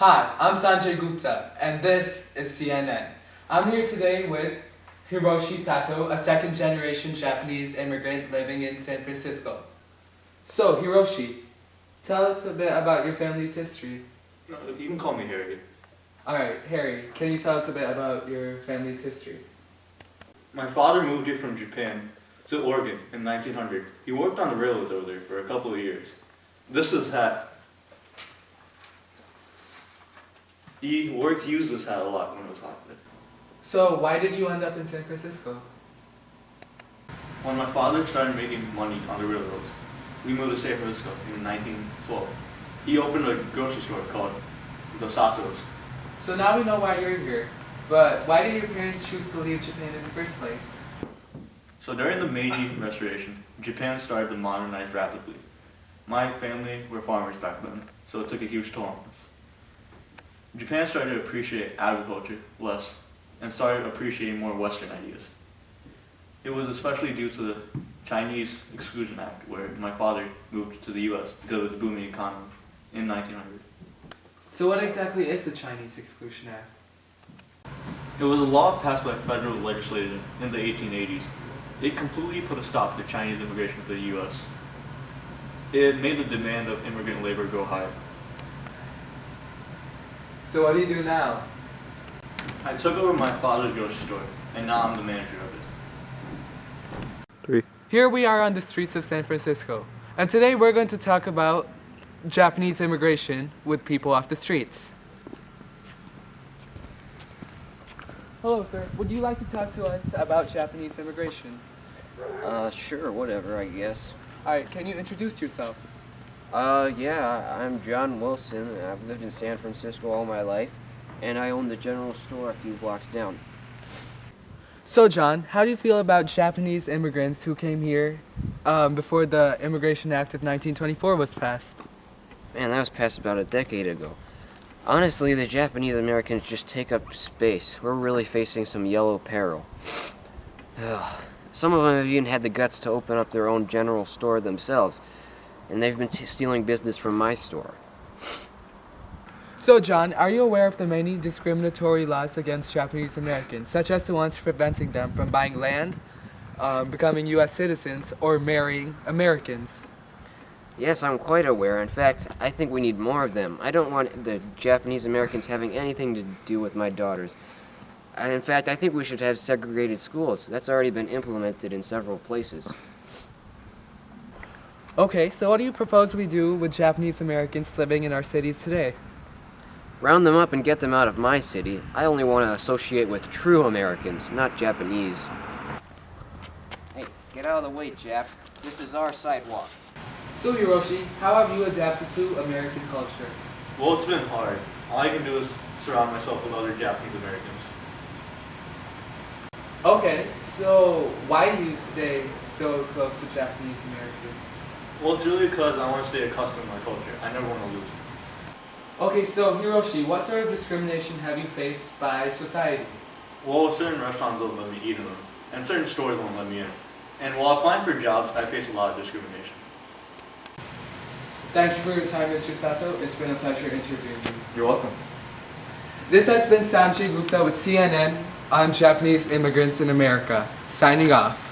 Hi, I'm Sanjay Gupta, and this is CNN. I'm here today with Hiroshi Sato, a second-generation Japanese immigrant living in San Francisco. So, Hiroshi, tell us a bit about your family's history. No, you can call me Harry. Alright, Harry, can you tell us a bit about your family's history? My father moved here from Japan to Oregon in 1900. He worked on the railroads over there for a couple of years. This is his hat. He used this hat a lot when it was hot. So, why did you end up in San Francisco? When my father started making money on the railroads, we moved to San Francisco in 1912. He opened a grocery store called the Sato's. So now we know why you're here, but why did your parents choose to leave Japan in the first place? So during the Meiji Restoration, Japan started to modernize rapidly. My family were farmers back then, so it took a huge toll on us. Japan started to appreciate agriculture less and started appreciating more Western ideas. It was especially due to the Chinese Exclusion Act, where my father moved to the U.S. because of the booming economy in 1900. So what exactly is the Chinese Exclusion Act? It was a law passed by federal legislation in the 1880s. It completely put a stop to Chinese immigration to the U.S. It made the demand of immigrant labor go higher. So what do you do now? I took over my father's grocery store, and now I'm the manager of it. Here we are on the streets of San Francisco, and today we're going to talk about Japanese immigration with people off the streets. Hello, sir. Would you like to talk to us about Japanese immigration? Sure, whatever, I guess. Alright, can you introduce yourself? Yeah, I'm John Wilson. I've lived in San Francisco all my life, and I own the general store a few blocks down. So, John, how do you feel about Japanese immigrants who came here before the Immigration Act of 1924 was passed? Man, that was passed about a decade ago. Honestly, the Japanese Americans just take up space. We're really facing some yellow peril. Some of them have even had the guts to open up their own general store themselves, and they've been stealing business from my store. So, John, are you aware of the many discriminatory laws against Japanese Americans, such as the ones preventing them from buying land, becoming U.S. citizens, or marrying Americans? Yes, I'm quite aware. In fact, I think we need more of them. I don't want the Japanese Americans having anything to do with my daughters. In fact, I think we should have segregated schools. That's already been implemented in several places. Okay, so what do you propose we do with Japanese Americans living in our cities today? Round them up and get them out of my city. I only want to associate with true Americans, not Japanese. Hey, get out of the way, Jap. This is our sidewalk. So, Hiroshi, how have you adapted to American culture? Well, it's been hard. All I can do is surround myself with other Japanese Americans. Okay, so why do you stay so close to Japanese Americans? Well, it's really because I want to stay accustomed to my culture. I never want to lose it. Okay, so Hiroshi, what sort of discrimination have you faced by society? Well, certain restaurants won't let me eat in them, and certain stores won't let me in. And while applying for jobs, I face a lot of discrimination. Thank you for your time, Mr. Sato. It's been a pleasure interviewing you. You're welcome. This has been Sanjay Gupta with CNN on Japanese immigrants in America. Signing off.